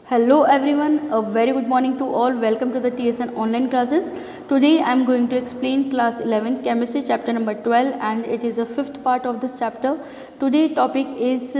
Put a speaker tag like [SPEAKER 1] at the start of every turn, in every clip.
[SPEAKER 1] Hello everyone, a very good morning to all. Welcome to the TSN online classes. Today I am going to explain class 11th chemistry chapter number 12 and it is a fifth part of this chapter. Today topic is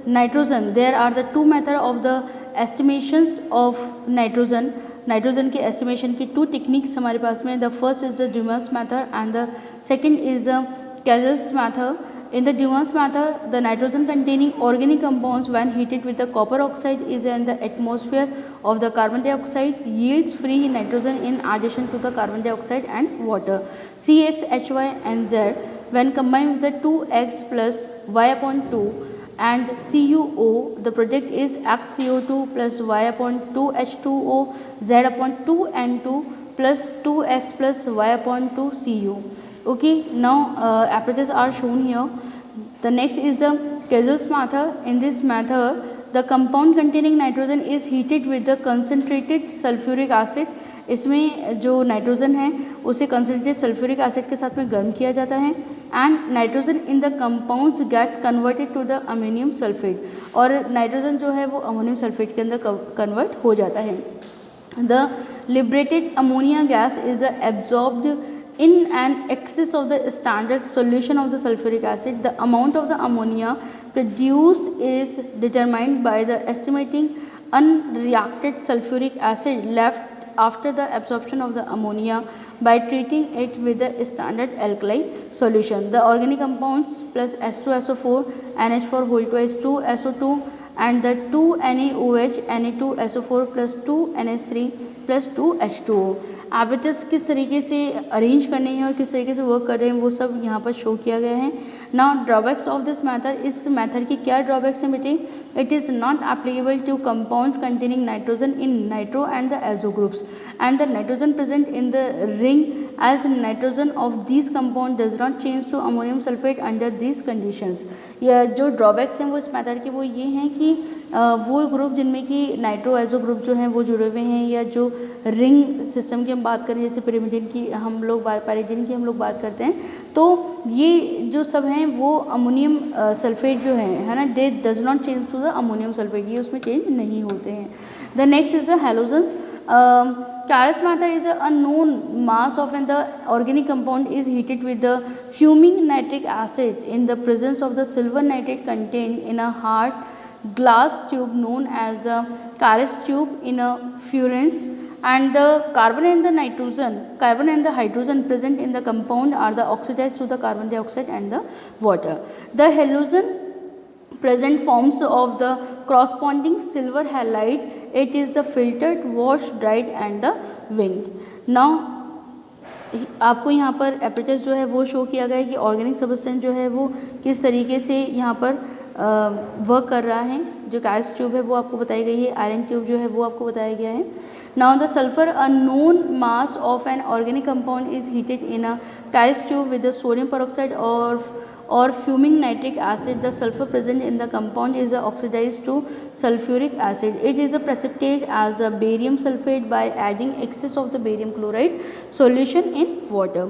[SPEAKER 1] nitrogen. There are the two method of the estimations of nitrogen. Nitrogen के estimation की to techniques हमारे पास में. The first is the Dumas method and the second is the कैजल्स method. In the Dumans method, the nitrogen containing organic compounds when heated with the copper oxide is in the atmosphere of the carbon dioxide yields free nitrogen in addition to the carbon dioxide and water. CX, HY and Z when combined with the 2X plus Y upon 2 and CuO, the product is XCO2 plus Y upon 2 H2O Z upon 2 N2 plus 2X plus Y upon 2 Cu. Okay, now apparatus are shown here. The next is the Cazel's method. In this method, the compound containing nitrogen is heated with the concentrated sulfuric acid. इसमें जो nitrogen है उसे concentrated sulphuric acid के साथ में गर्म किया जाता है and nitrogen in the compounds gets converted to the ammonium sulphate, और नाइट्रोजन जो है वो अमोनियम सल्फेट के अंदर कन्वर्ट हो जाता है. The liberated ammonia gas is the absorbed in an excess of the standard solution of the sulfuric acid. The amount of the ammonia produced is determined by the estimating unreacted sulfuric acid left after the absorption of the ammonia by treating it with the standard alkali solution. The organic compounds plus H2SO4 NH4 whole twice 2SO2 and the 2NaOH Na2SO4 plus 2NH3 plus 2H2O. एबिटस किस तरीके से arrange करने हैं और किस तरीके से work कर रहे हैं वो सब यहाँ पर शो किया गया है. Now drawbacks of this method, इस मेथड की क्या ड्रॉबैक्स हैं बेटे? It is not applicable to compounds containing nitrogen in nitro and the azo groups and the nitrogen present in the ring as nitrogen of this compound does not change to ammonium sulphate under this conditions. या जो drawbacks हैं वो इस method के वो ये हैं कि वो ग्रुप जिनमें कि नाइट्रो एजो ग्रुप जो हैं वो जुड़े हुए हैं या जो रिंग सिस्टम की हम बात करें जैसे पिरिमिडिन की हम लोग पैरिडिन की हम लोग बात करते हैं, तो ये जो सब हैं वो अमोनियम सल्फेट जो है ना, they does not change to the ammonium sulphate, ये उसमें चेंज नहीं होते हैं. The next is the halogens. Caras matter is a unknown mass of the organic compound is heated with the fuming nitric acid in the presence of the silver nitrate contained in a hard glass tube known as the Caras tube in a furnace, and the carbon and the hydrogen present in the compound are the oxidized to the carbon dioxide and the water. The halogen present forms of the corresponding silver halide. It is the filtered, washed, dried and the winged. Now आपको यहाँ पर aperture जो है वो show किया गया है कि ऑर्गेनिक सब्सटेंस जो है वो किस तरीके से यहाँ पर वर्क कर रहा है. जो कैस ट्यूब है वो आपको बताई गई है, आयरन ट्यूब जो है वो आपको बताया गया है. Now the sulphur, a known mass of an organic compound is heated in a Carius tube with the sodium peroxide or fuming nitric acid. The sulfur present in the compound is oxidized to sulfuric acid. It is precipitate as a barium sulfate by adding excess of the barium chloride solution in water.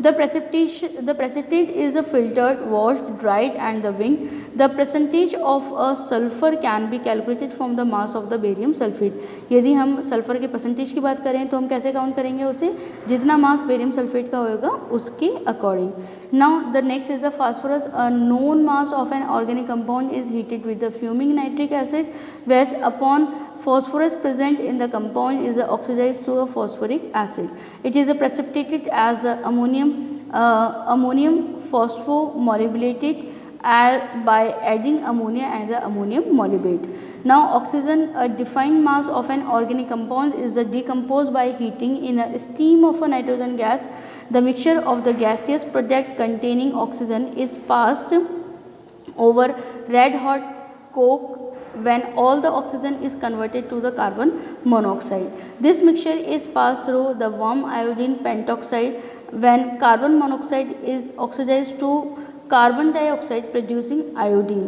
[SPEAKER 1] The precipitate is filtered, washed, dried and the winged. The percentage of a sulfur can be calculated from the mass of the barium sulfate. यदि हम sulphur के percentage की बात करें तो हम कैसे count करेंगे उसे? जितना मास बेरियम सल्फेट का होगा उसके according. Now the next is the phosphorus. A known mass of an organic compound is heated with the fuming nitric acid, whereas upon phosphorus present in the compound is oxidized to a phosphoric acid. It is precipitated as ammonium phosphomolybdate by adding ammonia and the ammonium molybdate. Now oxygen, a defined mass of an organic compound is decomposed by heating in a steam of a nitrogen gas. The mixture of the gaseous product containing oxygen is passed over red hot coke when all the oxygen is converted to the carbon monoxide. This mixture is passed through the warm iodine pentoxide when carbon monoxide is oxidized to carbon dioxide producing iodine.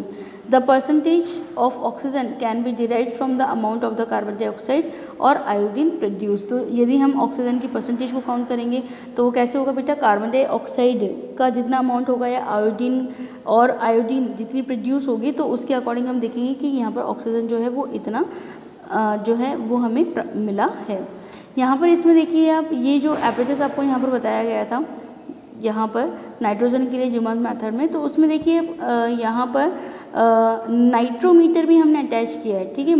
[SPEAKER 1] The percentage of oxygen can be derived from the amount of the carbon dioxide और iodine produce. तो यदि हम oxygen की percentage को count करेंगे तो वो कैसे होगा बेटा? कार्बन डाइऑक्साइड का जितना अमाउंट होगा या आयोडीन जितनी प्रोड्यूस होगी तो उसके अकॉर्डिंग हम देखेंगे कि यहाँ पर ऑक्सीजन जो है वो इतना जो है वो हमें मिला है। यहाँ पर इसमें देखिए आप, ये जो एपरेचर्स आपको यहाँ पर बताया गया था यहाँ पर नाइट्रोजन के लिए ज़ीमन्स मेथड में, तो उसमें देखिए यहाँ पर नाइट्रोमीटर भी हमने अटैच किया है, ठीक है।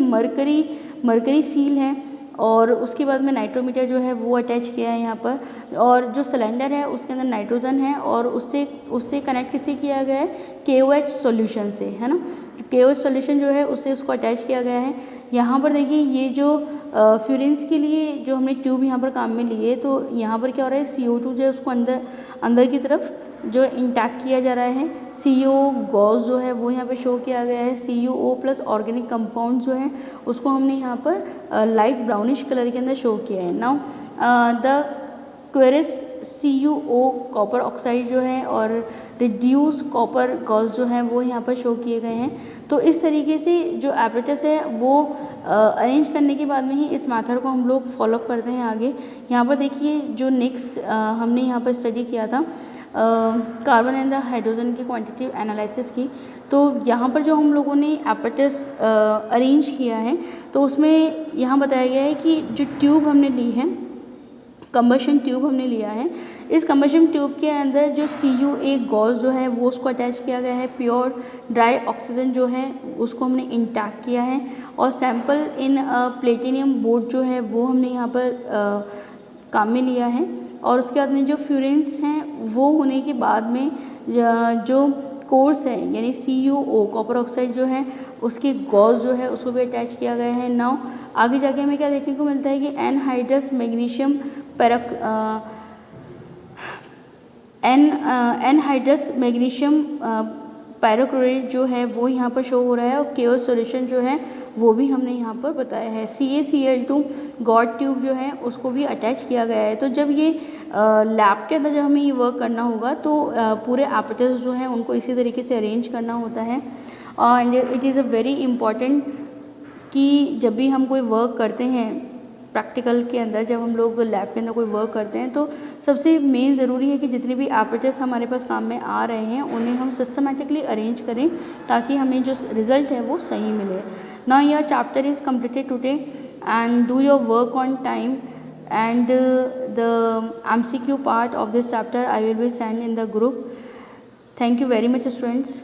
[SPEAKER 1] मरकरी सील है और उसके बाद में नाइट्रोमीटर जो है वो अटैच किया है यहाँ पर, और जो सिलेंडर है उसके अंदर नाइट्रोजन है और उससे कनेक्ट किसे किया गया है, KOH सॉल्यूशन से, है ना। KOH सॉल्यूशन जो है उससे उसको अटैच किया गया है। यहाँ पर देखिए ये जो फ्यूरेंस के लिए जो हमने ट्यूब यहाँ पर काम में लिए, तो यहाँ पर क्या हो रहा है, CO2 जो है उसको अंदर की तरफ जो इंटैक्ट किया जा रहा है। CO गॉस जो है वो यहाँ पे शो किया गया है। CuO प्लस ऑर्गेनिक कंपाउंड जो है उसको हमने यहाँ पर लाइट ब्राउनिश कलर के अंदर शो किया है। नाउ द क्वेरस CuO कॉपर ऑक्साइड जो है और रिड्यूस कॉपर गॉस जो है वो यहाँ पर शो किए गए हैं। तो इस तरीके से जो एपरेटस है वो अरेंज करने के बाद में ही इस मेथड को हम लोग फॉलो करते हैं आगे। यहाँ पर देखिए जो नेक्स्ट हमने यहाँ पर स्टडी किया था कार्बन एंड द हाइड्रोजन की क्वांटिटेटिव एनालिसिस की, तो यहाँ पर जो हम लोगों ने एपरेटस अरेंज किया है तो उसमें यहाँ बताया गया है कि जो ट्यूब हमने ली है, कंबशन ट्यूब हमने लिया है, इस कंबशन ट्यूब के अंदर जो CuA गॉस जो है वो उसको अटैच किया गया है। प्योर ड्राई ऑक्सीजन जो है उसको हमने इंटैक्ट किया है और सैंपल इन प्लेटिनियम बोर्ड जो है वो हमने यहाँ पर काम में लिया है। और उसके बाद में जो फ्यूरेंस हैं वो होने के बाद में जो कोर्स है यानी CuO कॉपर ऑक्साइड जो है उसके गॉस जो है उसको भी अटैच किया गया है। नाउ आगे जाके हमें क्या देखने को मिलता है कि एनहाइड्रस मैग्नीशियम एनहाइड्रस मैग्नीशियम पैराक्लोराइड जो है वो यहाँ पर शो हो रहा है और KOH सॉल्यूशन जो है वो भी हमने यहाँ पर बताया है। CaCl2 गॉड ट्यूब जो है उसको भी अटैच किया गया है। तो जब ये लैब के अंदर जब हमें ये वर्क करना होगा तो पूरे एपरेटस जो हैं उनको इसी तरीके से अरेंज करना होता है। And it is a very important कि जब भी हम कोई वर्क करते हैं प्रैक्टिकल के अंदर, जब हम लोग लैब के अंदर कोई वर्क करते हैं तो सबसे मेन ज़रूरी है कि जितने भी एपरेटस हमारे पास काम में आ रहे हैं उन्हें हम सिस्टमेटिकली अरेंज करें ताकि हमें जो रिजल्ट है वो सही मिले। Now your chapter is completed today and do your work on time, and the MCQ part of this chapter I will be sent in the group. Thank you very much students.